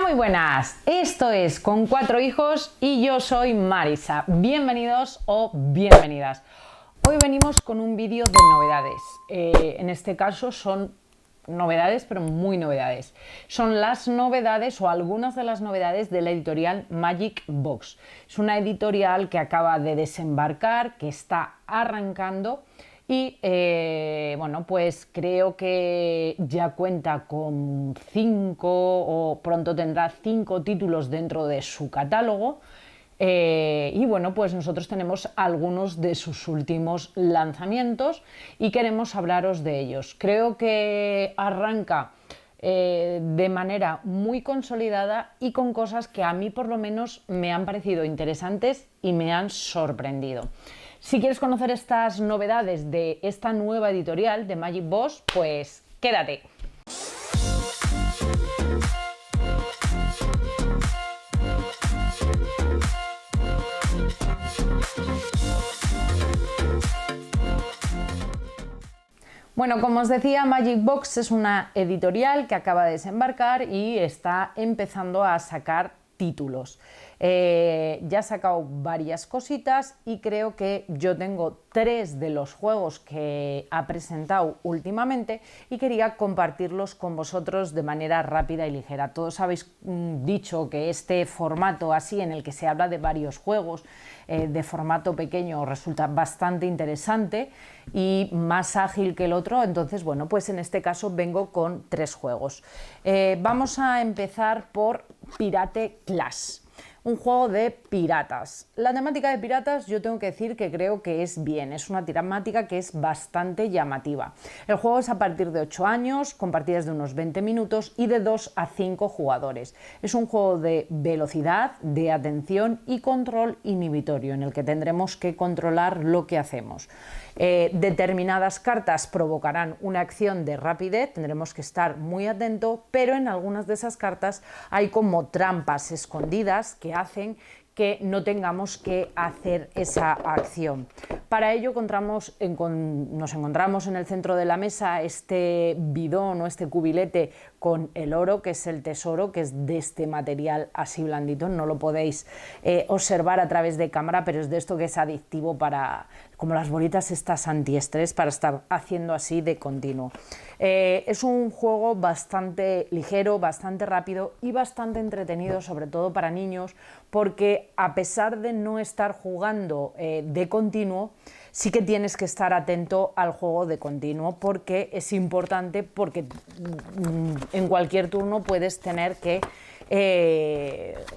Muy buenas, esto es Con Cuatro Hijos y yo soy Marisa. Bienvenidos o bienvenidas. Hoy venimos con un vídeo de novedades. En este caso son novedades, pero muy novedades. Son las novedades o algunas de las novedades de la editorial Magic Box. Es una editorial que acaba de desembarcar, que está arrancando. Y bueno, pues creo que ya cuenta con 5 o pronto tendrá 5 títulos dentro de su catálogo. Y bueno, pues nosotros tenemos algunos de sus últimos lanzamientos y queremos hablaros de ellos. Creo que arranca de manera muy consolidada y con cosas que a mí por lo menos me han parecido interesantes y me han sorprendido. Si quieres conocer estas novedades de esta nueva editorial de Magic Box, pues quédate. Bueno, como os decía, Magic Box es una editorial que acaba de desembarcar y está empezando a sacar títulos. Ya ha sacado varias cositas y creo que yo tengo 3 de los juegos que ha presentado últimamente y quería compartirlos con vosotros de manera rápida y ligera. Todos habéis dicho que este formato así en el que se habla de varios juegos de formato pequeño resulta bastante interesante y más ágil que el otro, entonces bueno, pues en este caso vengo con 3 juegos. Vamos a empezar por Pirate Clash, un juego de piratas. La temática de piratas yo tengo que decir que creo que es bien, es una temática que es bastante llamativa. El juego es a partir de 8 años, con partidas de unos 20 minutos y de 2 a 5 jugadores. Es un juego de velocidad, de atención y control inhibitorio, en el que tendremos que controlar lo que hacemos. Determinadas cartas provocarán una acción de rapidez, tendremos que estar muy atentos, pero en algunas de esas cartas hay como trampas escondidas que hacen que no tengamos que hacer esa acción. Para ello nos encontramos en el centro de la mesa este bidón o este cubilete con el oro, que es el tesoro, que es de este material así blandito. No lo podéis observar a través de cámara, pero es de esto que es adictivo para, como las bolitas estas antiestrés, para estar haciendo así de continuo. Es un juego bastante ligero, bastante rápido y bastante entretenido, sobre todo para niños, porque a pesar de no estar jugando de continuo, sí que tienes que estar atento al juego de continuo, porque es importante, porque en cualquier turno puedes tener que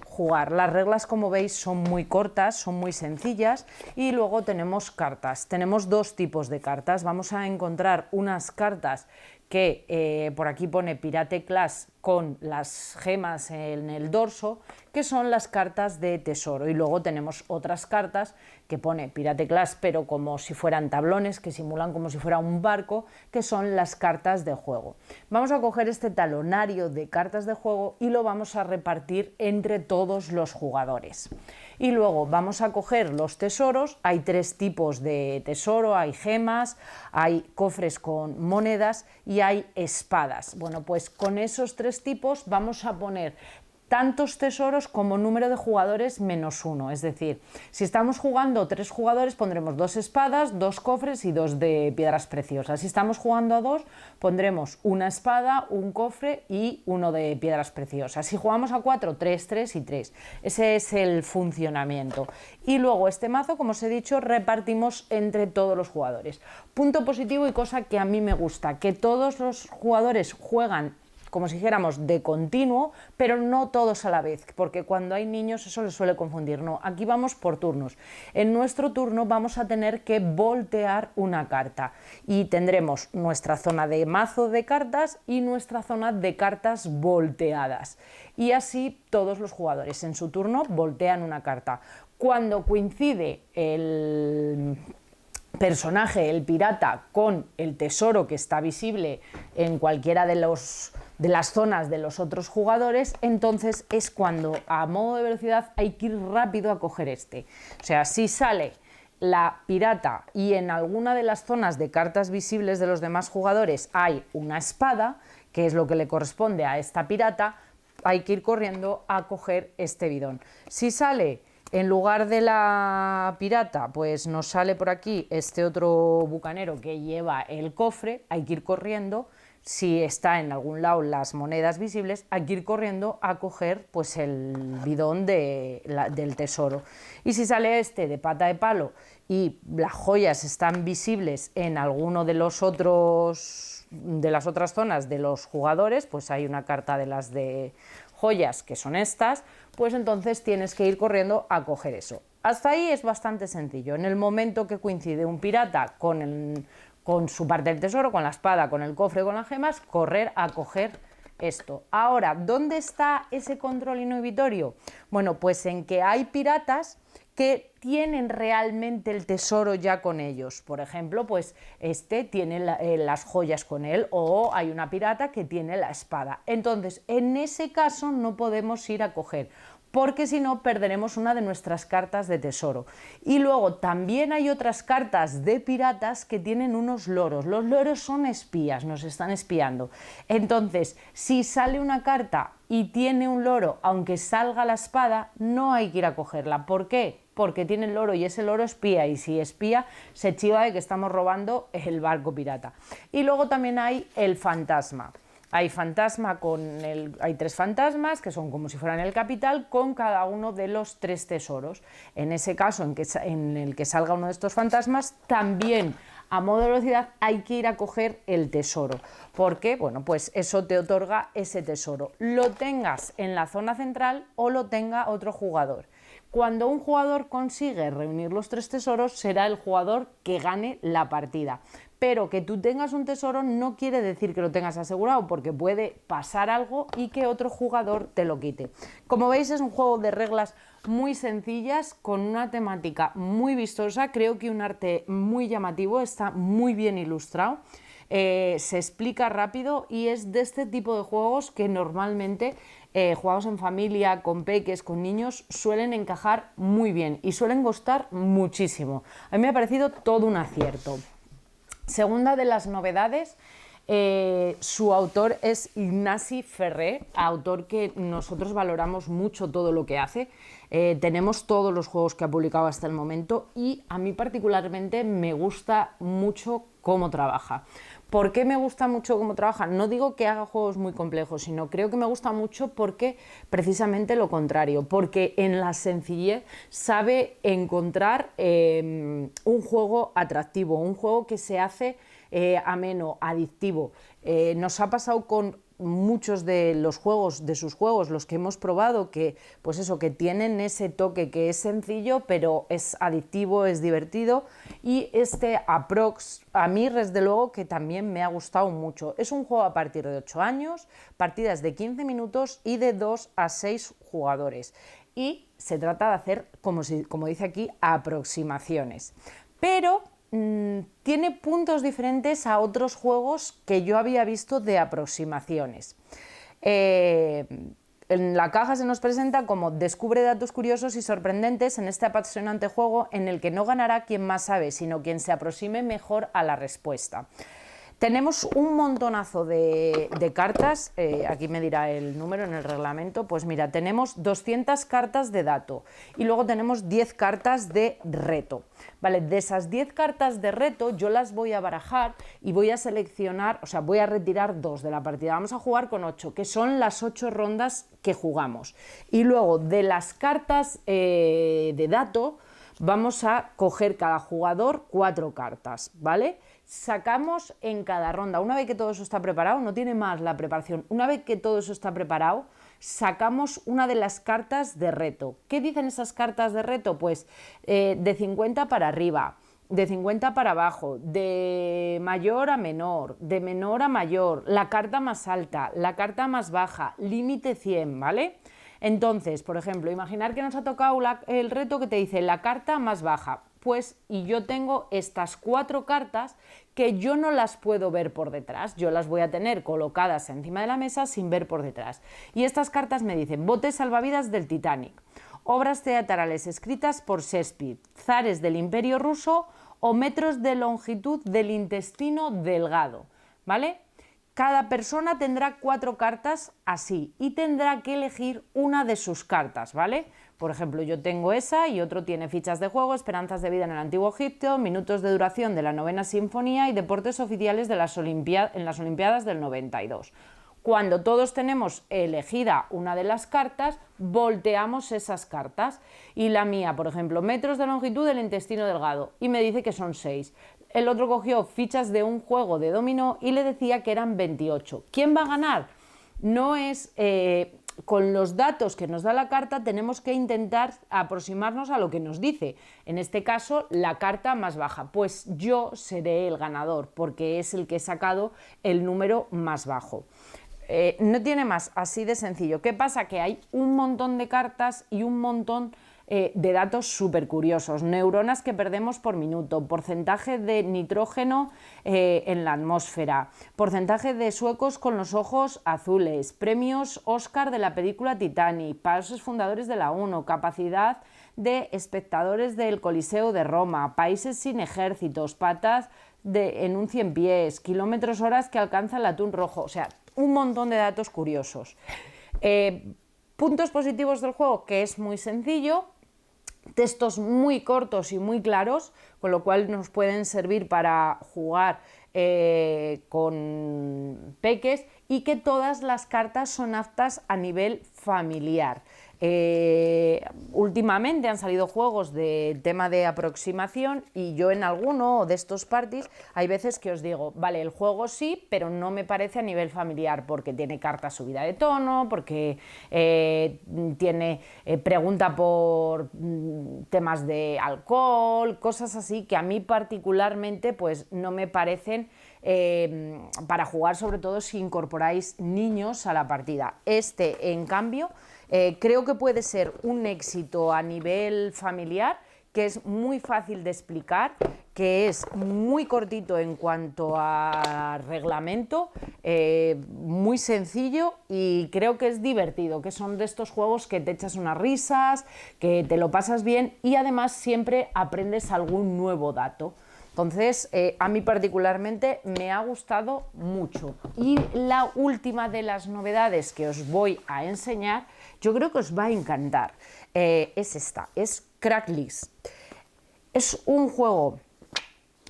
jugar. Las reglas, como veis, son muy cortas, son muy sencillas, y luego tenemos cartas. Tenemos 2 tipos de cartas. Vamos a encontrar unas cartas que por aquí pone Pirate Clash con las gemas en el dorso, que son las cartas de tesoro, y luego tenemos otras cartas que pone Pirate Clash pero como si fueran tablones, que simulan como si fuera un barco, que son las cartas de juego. Vamos a coger este talonario de cartas de juego y lo vamos a repartir entre todos los jugadores. Y luego vamos a coger los tesoros. Hay 3 tipos de tesoro: hay gemas, hay cofres con monedas y hay espadas. Bueno, pues con esos 3 tipos vamos a poner tantos tesoros como número de jugadores menos 1, es decir, si estamos jugando 3 jugadores pondremos 2 espadas, 2 cofres y 2 de piedras preciosas. Si estamos jugando a 2 pondremos una espada, un cofre y 1 de piedras preciosas. Si jugamos a 4, 3, 3 y 3. Ese es el funcionamiento. Y luego este mazo, como os he dicho, repartimos entre todos los jugadores. Punto positivo y cosa que a mí me gusta, que todos los jugadores juegan como si dijéramos de continuo, pero no todos a la vez, porque cuando hay niños eso les suele confundir. No, aquí vamos por turnos. En nuestro turno vamos a tener que voltear una carta y tendremos nuestra zona de mazo de cartas y nuestra zona de cartas volteadas. Y así todos los jugadores en su turno voltean una carta. Cuando coincide el personaje, el pirata, con el tesoro que está visible en cualquiera de las zonas de los otros jugadores, entonces es cuando a modo de velocidad hay que ir rápido a coger este. O sea, si sale la pirata y en alguna de las zonas de cartas visibles de los demás jugadores hay una espada, que es lo que le corresponde a esta pirata, hay que ir corriendo a coger este bidón. Si sale en lugar de la pirata, pues nos sale por aquí este otro bucanero que lleva el cofre, hay que ir corriendo. Si está en algún lado las monedas visibles, hay que ir corriendo a coger pues el bidón del tesoro. Y si sale este de pata de palo y las joyas están visibles en alguno de las otras zonas de los jugadores, pues hay una carta de las de joyas que son estas, pues entonces tienes que ir corriendo a coger eso. Hasta ahí es bastante sencillo. En el momento que coincide un pirata con su parte del tesoro, con la espada, con el cofre, con las gemas, correr a coger esto. Ahora, ¿dónde está ese control inhibitorio? Bueno, pues en que hay piratas que tienen realmente el tesoro ya con ellos. Por ejemplo, pues este tiene las joyas con él, o hay una pirata que tiene la espada. Entonces, en ese caso no podemos ir a coger, porque si no perderemos una de nuestras cartas de tesoro. Y luego también hay otras cartas de piratas que tienen unos loros. Los loros son espías, nos están espiando. Entonces, si sale una carta y tiene un loro, aunque salga la espada, no hay que ir a cogerla. ¿Por qué? Porque tiene el loro y ese loro espía, y si espía se chiva de que estamos robando el barco pirata. Y luego también hay el fantasma. Hay tres fantasmas que son como si fueran el capital, con cada uno de los 3 tesoros. En ese caso, en el que salga uno de estos fantasmas, también a modo de velocidad hay que ir a coger el tesoro. Porque, bueno, pues eso te otorga ese tesoro. Lo tengas en la zona central o lo tenga otro jugador. Cuando un jugador consigue reunir los 3 tesoros, será el jugador que gane la partida. Pero que tú tengas un tesoro no quiere decir que lo tengas asegurado, porque puede pasar algo y que otro jugador te lo quite. Como veis, es un juego de reglas muy sencillas, con una temática muy vistosa, creo que un arte muy llamativo, está muy bien ilustrado. Se explica rápido y es de este tipo de juegos que normalmente jugados en familia, con peques, con niños, suelen encajar muy bien y suelen gustar muchísimo. A mí me ha parecido todo un acierto. Segunda de las novedades, su autor es Ignasi Ferrer, autor que nosotros valoramos mucho todo lo que hace. Tenemos todos los juegos que ha publicado hasta el momento y a mí particularmente me gusta mucho cómo trabaja. ¿Por qué me gusta mucho cómo trabaja? No digo que haga juegos muy complejos, sino creo que me gusta mucho porque precisamente lo contrario, porque en la sencillez sabe encontrar un juego atractivo, un juego que se hace ameno, adictivo. Nos ha pasado con muchos de los juegos, de sus juegos, los que hemos probado, que pues eso, que tienen ese toque que es sencillo pero es adictivo, es divertido, y este Aprox a mí desde luego que también me ha gustado mucho. Es un juego a partir de 8 años, partidas de 15 minutos y de 2 a 6 jugadores, y se trata de hacer, como dice aquí, aproximaciones, pero tiene puntos diferentes a otros juegos que yo había visto de aproximaciones. En la caja se nos presenta como: descubre datos curiosos y sorprendentes en este apasionante juego en el que no ganará quien más sabe, sino quien se aproxime mejor a la respuesta. Tenemos un montonazo de cartas, aquí me dirá el número en el reglamento, pues mira, tenemos 200 cartas de dato y luego tenemos 10 cartas de reto. Vale, de esas 10 cartas de reto yo las voy a barajar y voy a seleccionar, o sea, voy a retirar 2 de la partida. Vamos a jugar con 8, que son las 8 rondas que jugamos. Y luego de las cartas de dato vamos a coger cada jugador 4 cartas, ¿vale? Sacamos en cada ronda, una vez que todo eso está preparado, no tiene más la preparación, una vez que todo eso está preparado, sacamos una de las cartas de reto. ¿Qué dicen esas cartas de reto? Pues de 50 para arriba, de 50 para abajo, de mayor a menor, de menor a mayor, la carta más alta, la carta más baja, límite 100, ¿vale? Entonces, por ejemplo, imaginar que nos ha tocado el reto que te dice la carta más baja, pues, y yo tengo estas 4 cartas que yo no las puedo ver por detrás, yo las voy a tener colocadas encima de la mesa sin ver por detrás. Y estas cartas me dicen: botes salvavidas del Titanic, obras teatrales escritas por Shakespeare, zares del Imperio ruso o metros de longitud del intestino delgado, ¿vale? cada persona tendrá 4 cartas así y tendrá que elegir una de sus cartas, ¿vale? Por ejemplo, yo tengo esa y otro tiene fichas de juego, esperanzas de vida en el Antiguo Egipto, minutos de duración de la Novena Sinfonía y deportes oficiales de en las Olimpiadas del 92. Cuando todos tenemos elegida una de las cartas, volteamos esas cartas. Y la mía, por ejemplo, metros de longitud del intestino delgado, y me dice que son 6. El otro cogió fichas de un juego de dominó y le decía que eran 28. ¿Quién va a ganar? No es... con los datos que nos da la carta tenemos que intentar aproximarnos a lo que nos dice. En este caso, la carta más baja. Pues yo seré el ganador porque es el que he sacado el número más bajo. No tiene más, así de sencillo. ¿Qué pasa? Que hay un montón de cartas y un montón de datos súper curiosos. Neuronas que perdemos por minuto, porcentaje de nitrógeno en la atmósfera, porcentaje de suecos con los ojos azules, premios Oscar de la película Titanic, países fundadores de la ONU, capacidad de espectadores del Coliseo de Roma, países sin ejércitos, patas en un 100 pies, kilómetros horas que alcanza el atún rojo, o sea, un montón de datos curiosos. Puntos positivos del juego, que es muy sencillo, textos muy cortos y muy claros, con lo cual nos pueden servir para jugar con peques, y que todas las cartas son aptas a nivel familiar. Últimamente han salido juegos de tema de aproximación y yo en alguno de estos parties hay veces que os digo, vale, el juego sí, pero no me parece a nivel familiar porque tiene carta subida de tono, porque tiene pregunta por temas de alcohol, cosas así que a mí particularmente pues no me parecen para jugar, sobre todo si incorporáis niños a la partida. Este, en cambio, creo que puede ser un éxito a nivel familiar, que es muy fácil de explicar, que es muy cortito en cuanto a reglamento, muy sencillo, y creo que es divertido, que son de estos juegos que te echas unas risas, que te lo pasas bien y además siempre aprendes algún nuevo dato. Entonces, a mí particularmente me ha gustado mucho. Y la última de las novedades que os voy a enseñar, yo creo que os va a encantar, es esta, es Cracklis. Es un juego,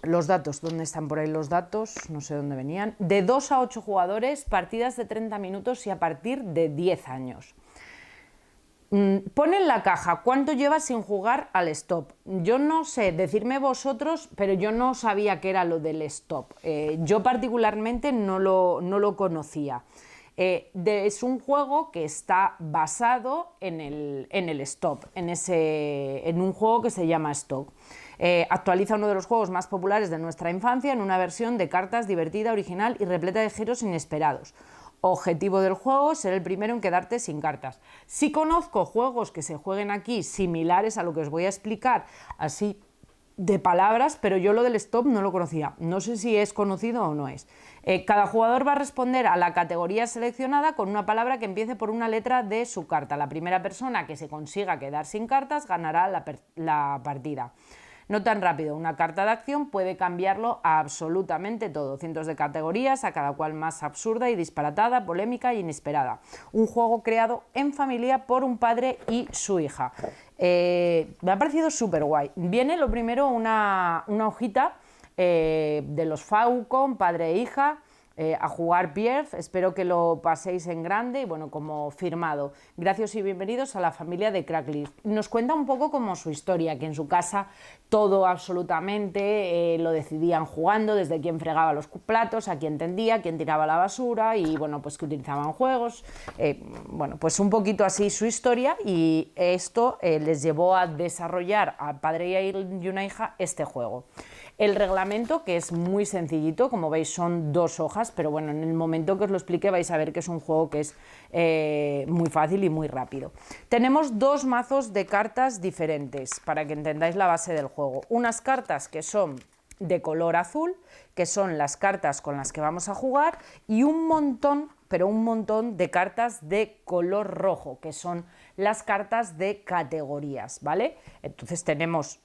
los datos, ¿dónde están por ahí los datos? No sé dónde venían. De 2 a 8 jugadores, partidas de 30 minutos y a partir de 10 años. Pone en la caja cuánto llevas sin jugar al stop. Yo no sé, decirme vosotros, pero yo no sabía qué era lo del stop. Yo particularmente no lo conocía. Es un juego que está basado en el stop, en un juego que se llama Stop. Actualiza uno de los juegos más populares de nuestra infancia en una versión de cartas divertida, original y repleta de giros inesperados. Objetivo del juego, ser el primero en quedarte sin cartas. Sí conozco juegos que se jueguen aquí similares a lo que os voy a explicar, así de palabras, pero yo lo del stop no lo conocía. No sé si es conocido o no es. Cada jugador va a responder a la categoría seleccionada con una palabra que empiece por una letra de su carta. La primera persona que se consiga quedar sin cartas ganará la partida. No tan rápido, una carta de acción puede cambiarlo a absolutamente todo. Cientos de categorías, a cada cual más absurda y disparatada, polémica e inesperada. Un juego creado en familia por un padre y su hija. Me ha parecido súper guay. Viene lo primero una hojita de los Faucon, padre e hija, a jugar Pierre. Espero que lo paséis en grande y bueno, como firmado. Gracias y bienvenidos a la familia de Cracklis. Nos cuenta un poco como su historia, que en su casa todo absolutamente lo decidían jugando, desde quién fregaba los platos, a quién tendía, quién tiraba la basura y bueno, pues que utilizaban juegos. Bueno, pues un poquito así su historia, y esto les llevó a desarrollar a padre y una hija este juego. El reglamento, que es muy sencillito, como veis son 2 hojas, pero bueno, en el momento que os lo explique vais a ver que es un juego que es muy fácil y muy rápido. Tenemos 2 mazos de cartas diferentes, para que entendáis la base del juego. Unas cartas que son de color azul, que son las cartas con las que vamos a jugar, y un montón, pero un montón de cartas de color rojo, que son las cartas de categorías, ¿vale? Entonces tenemos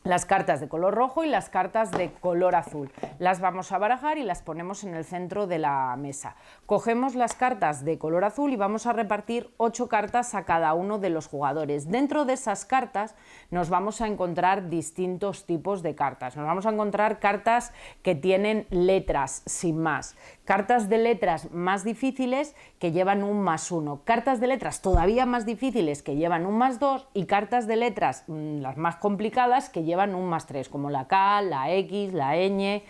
las cartas de color rojo y las cartas de color azul. Las vamos a barajar y las ponemos en el centro de la mesa. Cogemos las cartas de color azul y vamos a repartir 8 cartas a cada uno de los jugadores. Dentro de esas cartas nos vamos a encontrar distintos tipos de cartas. Nos vamos a encontrar cartas que tienen letras, sin más. Cartas de letras más difíciles que llevan un +1. Cartas de letras todavía más difíciles que llevan un +2 y cartas de letras, las más complicadas, que llevan un +3, como la K, la X, la ñ,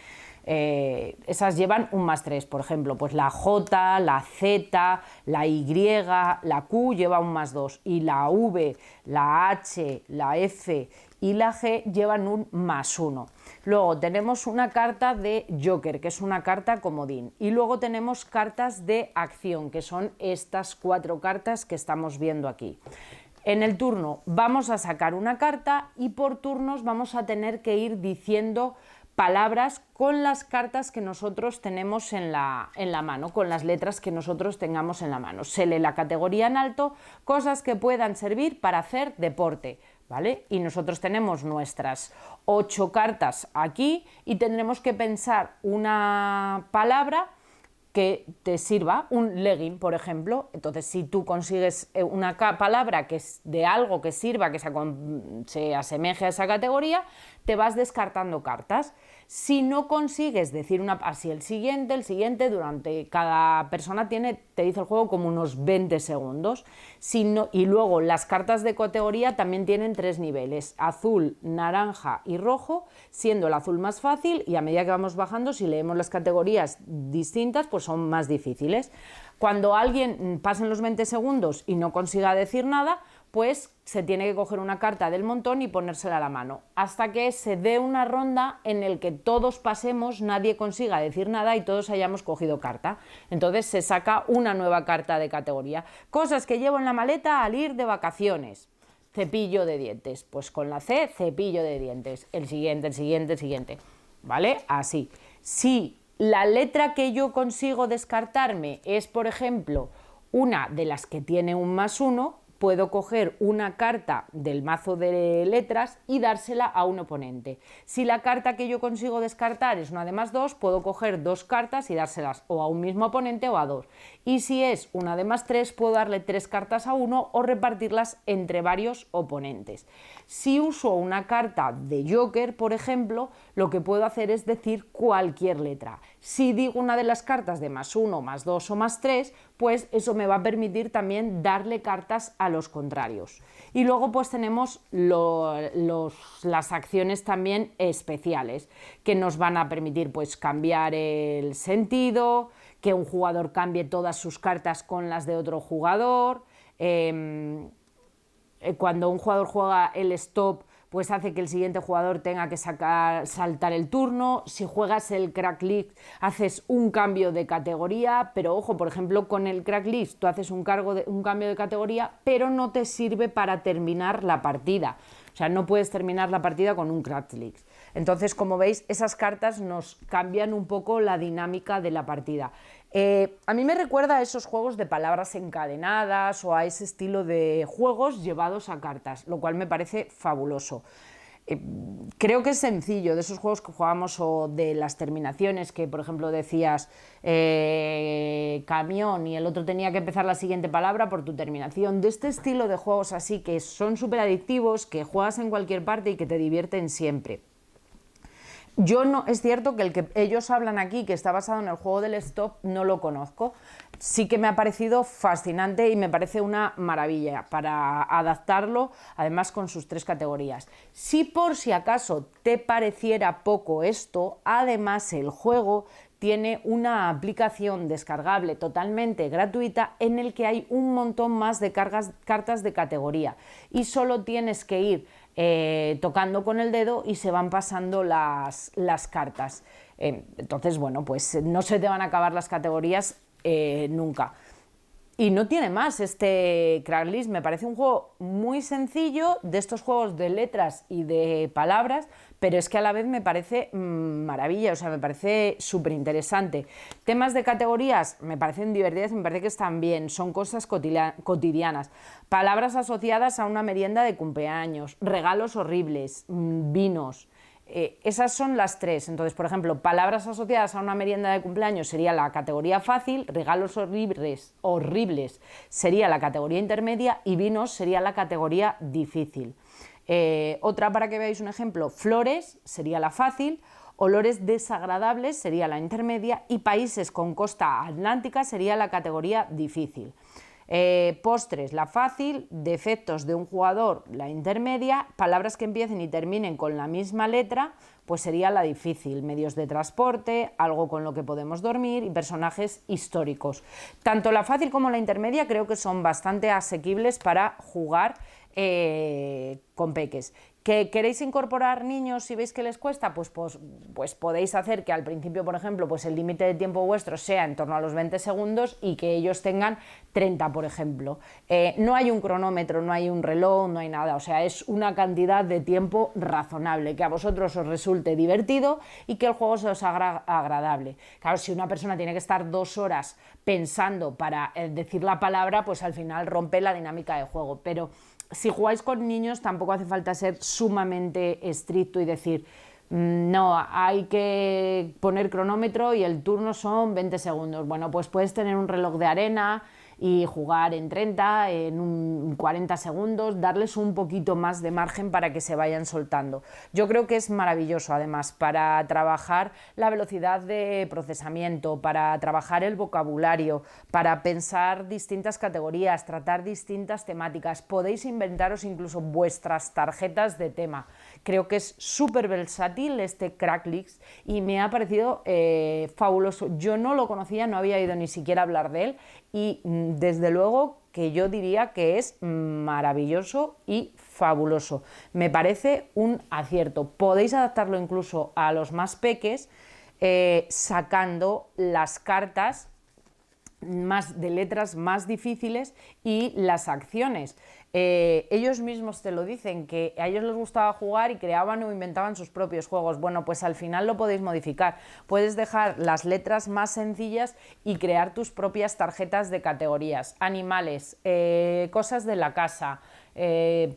esas llevan un +3, por ejemplo, pues la J, la Z, la Y, la Q lleva un +2 y la V, la H, la F y la G llevan un +1. Luego tenemos una carta de Joker, que es una carta comodín, y luego tenemos cartas de acción, que son estas 4 cartas que estamos viendo aquí. En el turno vamos a sacar una carta y por turnos vamos a tener que ir diciendo palabras con las cartas que nosotros tenemos en la mano, con las letras que nosotros tengamos en la mano. Se lee la categoría en alto, cosas que puedan servir para hacer deporte, ¿vale? Y nosotros tenemos nuestras 8 cartas aquí y tendremos que pensar una palabra que te sirva, un legging, por ejemplo. Entonces, si tú consigues una palabra que es de algo que sirva, que se asemeje a esa categoría, te vas descartando cartas. Si no consigues decir así el siguiente, durante cada persona te dice el juego como unos 20 segundos. Y luego las cartas de categoría también tienen 3 niveles, azul, naranja y rojo, siendo el azul más fácil, y a medida que vamos bajando, si leemos las categorías distintas, pues son más difíciles. Cuando alguien pasen los 20 segundos y no consiga decir nada, pues se tiene que coger una carta del montón y ponérsela a la mano, hasta que se dé una ronda en el que todos pasemos, nadie consiga decir nada y todos hayamos cogido carta. Entonces se saca una nueva carta de categoría. Cosas que llevo en la maleta al ir de vacaciones. Cepillo de dientes. Pues con la C, cepillo de dientes. El siguiente. ¿Vale? Así. Si la letra que yo consigo descartarme es, por ejemplo, una de las que tiene un +1, puedo coger una carta del mazo de letras y dársela a un oponente. Si la carta que yo consigo descartar es una de +2, puedo coger 2 cartas y dárselas o a un mismo oponente o a 2. Y si es una de +3, puedo darle 3 cartas a uno o repartirlas entre varios oponentes. Si uso una carta de Joker, por ejemplo, lo que puedo hacer es decir cualquier letra. Si digo una de las cartas de +1, +2 o +3, pues eso me va a permitir también darle cartas a los contrarios. Y luego pues tenemos las acciones también especiales, que nos van a permitir pues cambiar el sentido, que un jugador cambie todas sus cartas con las de otro jugador. Cuando un jugador juega el stop, pues hace que el siguiente jugador tenga que saltar el turno. Si juegas el crack list, haces un cambio de categoría, pero ojo, por ejemplo, con el crack list tú haces un cambio de categoría, pero no te sirve para terminar la partida. O sea, no puedes terminar la partida con un crack list. Entonces, como veis, esas cartas nos cambian un poco la dinámica de la partida. A mí me recuerda a esos juegos de palabras encadenadas o a ese estilo de juegos llevados a cartas, lo cual me parece fabuloso. Creo que es sencillo, de esos juegos que jugamos o de las terminaciones, que por ejemplo decías camión y el otro tenía que empezar la siguiente palabra por tu terminación, de este estilo de juegos así que son súper adictivos, que juegas en cualquier parte y que te divierten siempre. Es cierto que el que ellos hablan aquí, que está basado en el juego del stop, no lo conozco. Sí que me ha parecido fascinante y me parece una maravilla para adaptarlo, además con sus 3 categorías. Si por si acaso te pareciera poco esto, además el juego tiene una aplicación descargable totalmente gratuita en el que hay un montón más de cartas de categoría y solo tienes que ir tocando con el dedo y se van pasando las cartas. Entonces, bueno, pues no se te van a acabar las categorías nunca. Y no tiene más este Cracklinks, me parece un juego muy sencillo, de estos juegos de letras y de palabras, pero es que a la vez me parece maravilla, o sea, me parece súper interesante. Temas de categorías me parecen divertidas, me parece que están bien, son cosas cotidianas. Palabras asociadas a una merienda de cumpleaños, regalos horribles, vinos. Esas son las tres. Entonces, por ejemplo, palabras asociadas a una merienda de cumpleaños sería la categoría fácil, regalos horribles sería la categoría intermedia y vinos sería la categoría difícil. Otra para que veáis un ejemplo, flores sería la fácil, olores desagradables sería la intermedia y países con costa atlántica sería la categoría difícil. Postres, la fácil, defectos de un jugador, la intermedia, palabras que empiecen y terminen con la misma letra, pues sería la difícil, medios de transporte, algo con lo que podemos dormir y personajes históricos. Tanto la fácil como la intermedia creo que son bastante asequibles para jugar con peques. ¿Que queréis incorporar niños si veis que les cuesta? Pues podéis hacer que al principio, por ejemplo, pues el límite de tiempo vuestro sea en torno a los 20 segundos y que ellos tengan 30, por ejemplo. No hay un cronómetro, no hay un reloj, no hay nada, o sea, es una cantidad de tiempo razonable, que a vosotros os resulte divertido y que el juego se os haga agradable. Claro, si una persona tiene que estar 2 horas pensando para decir la palabra, pues al final rompe la dinámica de juego, pero si jugáis con niños tampoco hace falta ser sumamente estricto y decir no, hay que poner cronómetro y el turno son 20 segundos. Bueno, pues puedes tener un reloj de arena y jugar en 30, en 40 segundos, darles un poquito más de margen para que se vayan soltando. Yo creo que es maravilloso además para trabajar la velocidad de procesamiento, para trabajar el vocabulario, para pensar distintas categorías, tratar distintas temáticas. Podéis inventaros incluso vuestras tarjetas de tema. Creo que es súper versátil este Cracklinks y me ha parecido fabuloso. Yo no lo conocía, no había oído ni siquiera hablar de él y desde luego que yo diría que es maravilloso y fabuloso. Me parece un acierto. Podéis adaptarlo incluso a los más peques sacando las cartas de letras más difíciles y las acciones. Ellos mismos te lo dicen, que a ellos les gustaba jugar y creaban o inventaban sus propios juegos. Bueno, pues al final lo podéis modificar. Puedes dejar las letras más sencillas y crear tus propias tarjetas de categorías. Animales, cosas de la casa,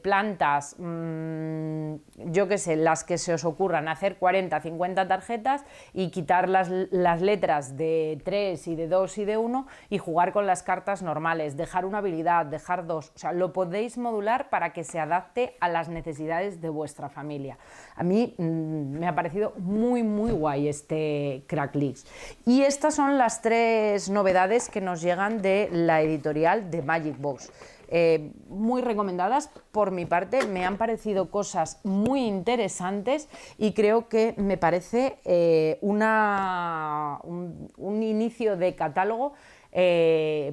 plantas, yo qué sé, las que se os ocurran, hacer 40, 50 tarjetas y quitar las letras de 3 y de 2 y de 1 y jugar con las cartas normales, dejar una habilidad, dejar 2, o sea, lo podéis modular para que se adapte a las necesidades de vuestra familia. A mí me ha parecido muy guay este Cracklinks. Y estas son las 3 novedades que nos llegan de la editorial de Magic Box. Muy recomendadas por mi parte, me han parecido cosas muy interesantes y creo que me parece un inicio de catálogo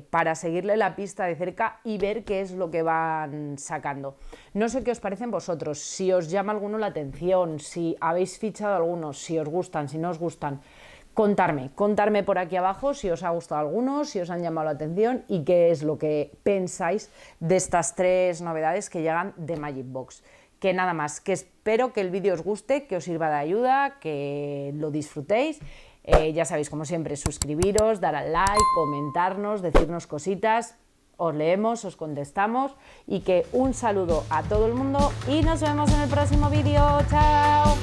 para seguirle la pista de cerca y ver qué es lo que van sacando. No sé qué os parecen vosotros, si os llama alguno la atención, si habéis fichado algunos, si os gustan, si no os gustan. Contarme por aquí abajo si os ha gustado alguno, si os han llamado la atención y qué es lo que pensáis de estas 3 novedades que llegan de Magic Box. Que nada más, que espero que el vídeo os guste, que os sirva de ayuda, que lo disfrutéis. Ya sabéis, como siempre, suscribiros, dar al like, comentarnos, decirnos cositas, os leemos, os contestamos y que un saludo a todo el mundo y nos vemos en el próximo vídeo. ¡Chao!